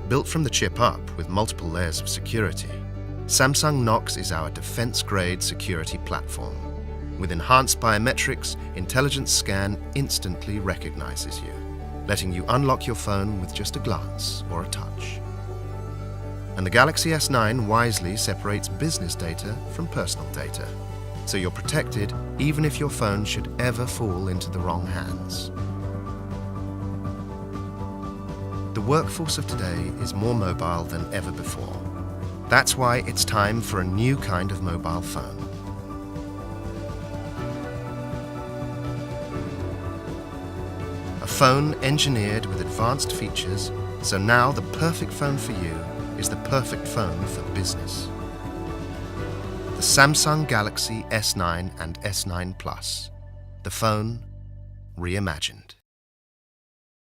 Built from the chip up with multiple layers of security, Samsung Knox is our defense-grade security platform. With enhanced biometrics, Intelligence Scan instantly recognizes you, letting you unlock your phone with just a glance or a touch. And the Galaxy S9 wisely separates business data from personal data, so you're protected even if your phone should ever fall into the wrong hands. The workforce of today is more mobile than ever before. That's why it's time for a new kind of mobile phone. A phone engineered with advanced features, so now the perfect phone for you is the perfect phone for business. The Samsung Galaxy S9 and S9 Plus. The phone reimagined.